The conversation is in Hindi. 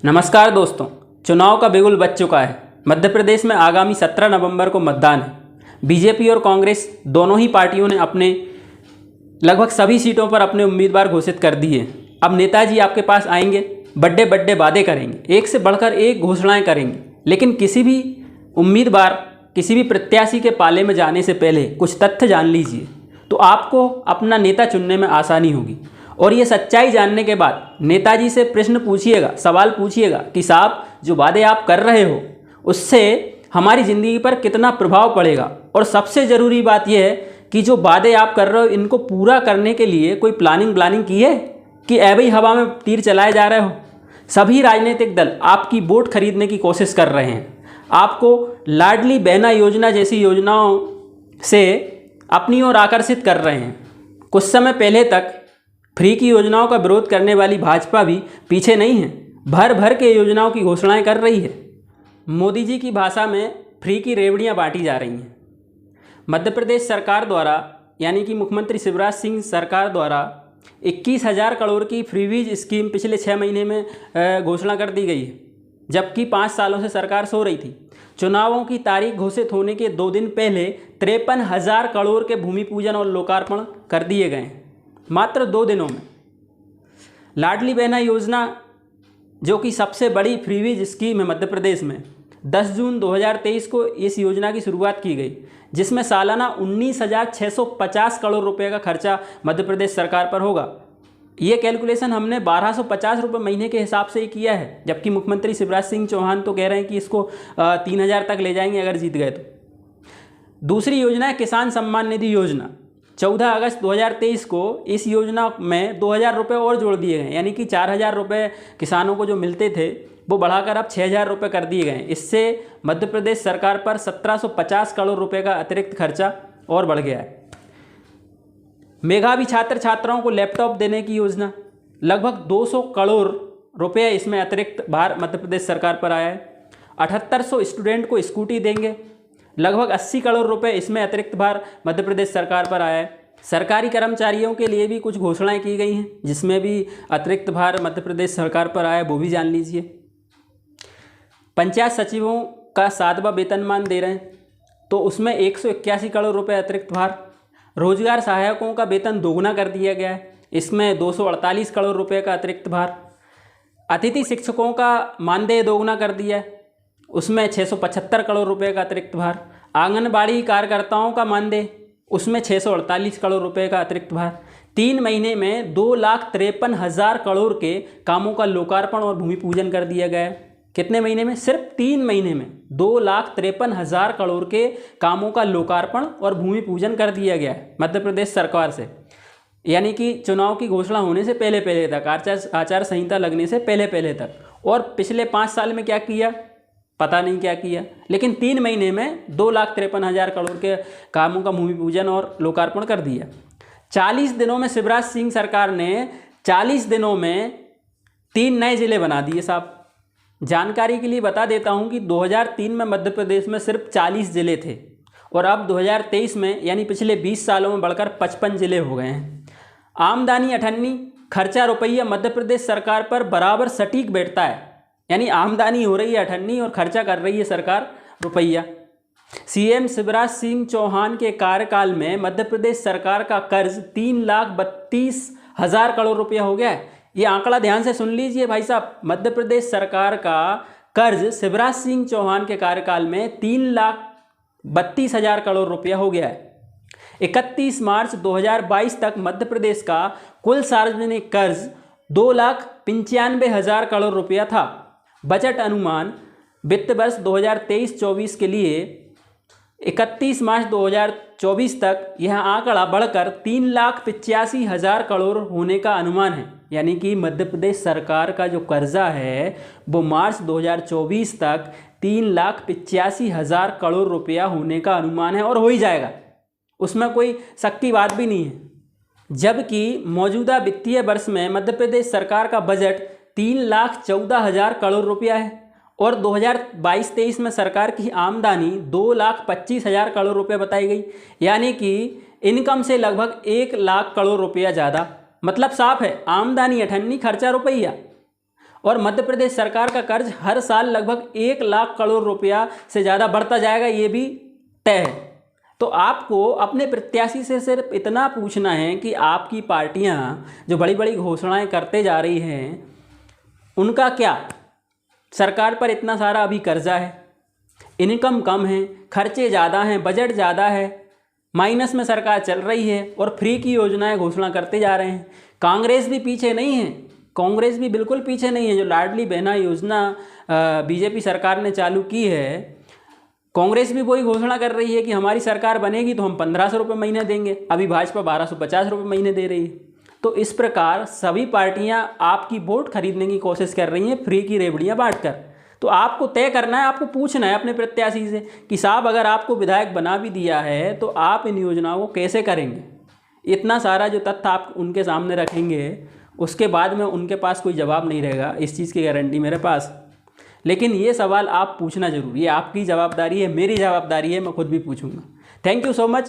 नमस्कार दोस्तों, चुनाव का बिगुल बज चुका है। मध्य प्रदेश में आगामी 17 नवंबर को मतदान है। बीजेपी और कांग्रेस दोनों ही पार्टियों ने अपने लगभग सभी सीटों पर अपने उम्मीदवार घोषित कर दिए। अब नेताजी आपके पास आएंगे, बड़े बड़े वादे करेंगे, एक से बढ़कर एक घोषणाएं करेंगे, लेकिन किसी भी उम्मीदवार, किसी भी प्रत्याशी के पाले में जाने से पहले कुछ तथ्य जान लीजिए, तो आपको अपना नेता चुनने में आसानी होगी। और ये सच्चाई जानने के बाद नेताजी से प्रश्न पूछिएगा, सवाल पूछिएगा कि साहब जो वादे आप कर रहे हो उससे हमारी ज़िंदगी पर कितना प्रभाव पड़ेगा। और सबसे ज़रूरी बात यह है कि जो वादे आप कर रहे हो इनको पूरा करने के लिए कोई प्लानिंग की है कि ऐसे ही हवा में तीर चलाए जा रहे हो। सभी राजनीतिक दल आपकी वोट खरीदने की कोशिश कर रहे हैं, आपको लाडली बहना योजना जैसी योजनाओं से अपनी ओर आकर्षित कर रहे हैं। कुछ समय पहले तक फ्री की योजनाओं का विरोध करने वाली भाजपा भी पीछे नहीं है, भर भर के योजनाओं की घोषणाएं कर रही है। मोदी जी की भाषा में फ्री की रेवड़ियां बांटी जा रही हैं। मध्य प्रदेश सरकार द्वारा यानी कि मुख्यमंत्री शिवराज सिंह सरकार द्वारा 21,000 करोड़ की फ्रीबीज स्कीम पिछले 6 महीने में घोषणा कर दी गई है, जबकि 5 सालों से सरकार सो रही थी। चुनावों की तारीख घोषित होने के 2 दिन पहले 53,000 करोड़ के भूमि पूजन और लोकार्पण कर दिए गए हैं, मात्र 2 दिनों में। लाडली बहना योजना जो कि सबसे बड़ी फ्रीबीज स्कीम है मध्य प्रदेश में, 10 जून 2023 को इस योजना की शुरुआत की गई, जिसमें सालाना 19,650 करोड़ रुपए का खर्चा मध्य प्रदेश सरकार पर होगा। ये कैलकुलेशन हमने 1,250 रुपये महीने के हिसाब से ही किया है, जबकि मुख्यमंत्री शिवराज सिंह चौहान तो कह रहे हैं कि इसको 3,000 तक ले जाएंगे अगर जीत गए तो। दूसरी योजना है किसान सम्मान निधि योजना। 14 अगस्त 2023 को इस योजना में 2,000 रुपये और जोड़ दिए गए, यानी कि 4,000 रुपये किसानों को जो मिलते थे वो बढ़ाकर अब 6,000 रुपये कर दिए गए। इससे मध्य प्रदेश सरकार पर 1,750 करोड़ रुपये का अतिरिक्त खर्चा और बढ़ गया है। मेधावी छात्र छात्राओं को लैपटॉप देने की योजना, लगभग 200 करोड़ रुपये इसमें अतिरिक्त भार मध्य प्रदेश सरकार पर आया है। 7,800 स्टूडेंट को स्कूटी देंगे, लगभग 80 करोड़ रुपए इसमें अतिरिक्त भार मध्य प्रदेश सरकार पर आया है। सरकारी कर्मचारियों के लिए भी कुछ घोषणाएं की गई हैं, जिसमें भी अतिरिक्त भार मध्य प्रदेश सरकार पर आया है, वो भी जान लीजिए। पंचायत सचिवों का 7वां वेतनमान दे रहे हैं, तो उसमें 181 करोड़ रुपए अतिरिक्त भार। रोजगार सहायकों का वेतन दोगुना कर दिया गया है, इसमें 248 करोड़ रुपए का अतिरिक्त भार। अतिथि शिक्षकों का मानदेय दोगुना कर दिया है, उसमें 675 करोड़ रुपए का अतिरिक्त भार। आंगनबाड़ी कार्यकर्ताओं का मानदेय, उसमें 648 करोड़ रुपए का अतिरिक्त भार। 3 महीने में 2,53,000 करोड़ के कामों का लोकार्पण और भूमि पूजन कर दिया गया है। कितने महीने में? सिर्फ 3 महीने में 2,53,000 करोड़ के कामों का लोकार्पण और भूमि पूजन कर दिया गया है मध्य प्रदेश सरकार से, यानी कि चुनाव की घोषणा होने से पहले तक, आचार संहिता लगने से पहले तक। और पिछले 5 साल में क्या किया पता नहीं क्या किया, लेकिन 3 महीने में 2,53,000 करोड़ के कामों का भूमि पूजन और लोकार्पण कर दिया। 40 दिनों में शिवराज सिंह सरकार ने 40 दिनों में 3 नए जिले बना दिए साहब। जानकारी के लिए बता देता हूं कि 2003 में मध्य प्रदेश में सिर्फ 40 जिले थे और अब 2023 में यानी पिछले 20 सालों में बढ़कर 55 जिले हो गए हैं। आमदनी अठन्नी, खर्चा रुपया मध्य प्रदेश सरकार पर बराबर सटीक बैठता है, यानी आमदनी हो रही है अठन्नी और खर्चा कर रही है सरकार रुपया। सीएम शिवराज सिंह चौहान के कार्यकाल में मध्य प्रदेश सरकार का कर्ज 3,32,000 करोड़ रुपया हो गया है। ये आंकड़ा ध्यान से सुन लीजिए भाई साहब, मध्य प्रदेश सरकार का कर्ज शिवराज सिंह चौहान के कार्यकाल में 3,32,000 करोड़ रुपया हो गया है। 31 मार्च 2022 तक मध्य प्रदेश का कुल सार्वजनिक कर्ज 2,95,000 करोड़ रुपया था। बजट अनुमान वित्त वर्ष 2023-24 के लिए 31 मार्च 2024 तक यह आंकड़ा बढ़कर 3,85,000 करोड़ होने का अनुमान है, यानी कि मध्य प्रदेश सरकार का जो कर्जा है वो मार्च 2024 तक 3,85,000 करोड़ रुपया होने का अनुमान है और हो ही जाएगा, उसमें कोई शक की बात भी नहीं है। जबकि मौजूदा वित्तीय वर्ष में मध्य प्रदेश सरकार का बजट 3,14,000 करोड़ रुपया है और 2022-23 में सरकार की आमदनी 2,25,000 करोड़ रुपये बताई गई, यानी कि इनकम से लगभग 1 लाख करोड़ रुपया ज़्यादा। मतलब साफ है, आमदनी अठन्नी, खर्चा रुपया। और मध्य प्रदेश सरकार का कर्ज हर साल लगभग 1 लाख करोड़ रुपया से ज़्यादा बढ़ता जाएगा, ये भी तय है। तो आपको अपने प्रत्याशी से सिर्फ इतना पूछना है कि आपकी पार्टियां जो बड़ी बड़ी घोषणाएं करते जा रही हैं, उनका क्या? सरकार पर इतना सारा अभी कर्जा है, इनकम कम है, खर्चे ज़्यादा हैं, बजट ज़्यादा है, माइनस में सरकार चल रही है और फ्री की योजनाएं घोषणा करते जा रहे हैं। कांग्रेस भी पीछे नहीं है, कांग्रेस भी बिल्कुल पीछे नहीं है। जो लाडली बहना योजना बीजेपी सरकार ने चालू की है, कांग्रेस भी वही घोषणा कर रही है कि हमारी सरकार बनेगी तो हम 1500 रुपये महीने देंगे। अभी भाजपा 1250 रुपये महीने दे रही है। तो इस प्रकार सभी पार्टियां आपकी वोट खरीदने की कोशिश कर रही हैं, फ्री की रेवड़ियां बांटकर। तो आपको तय करना है, आपको पूछना है अपने प्रत्याशी से कि साहब अगर आपको विधायक बना भी दिया है तो आप इन योजनाओं को कैसे करेंगे। इतना सारा जो तथ्य आप उनके सामने रखेंगे, उसके बाद में उनके पास कोई जवाब नहीं रहेगा, इस चीज़ की गारंटी मेरे पास। लेकिन ये सवाल आप पूछना जरूरी है, आपकी जवाबदारी है, मेरी जवाबदारी है, मैं खुद भी पूछूंगा। Thank you so much.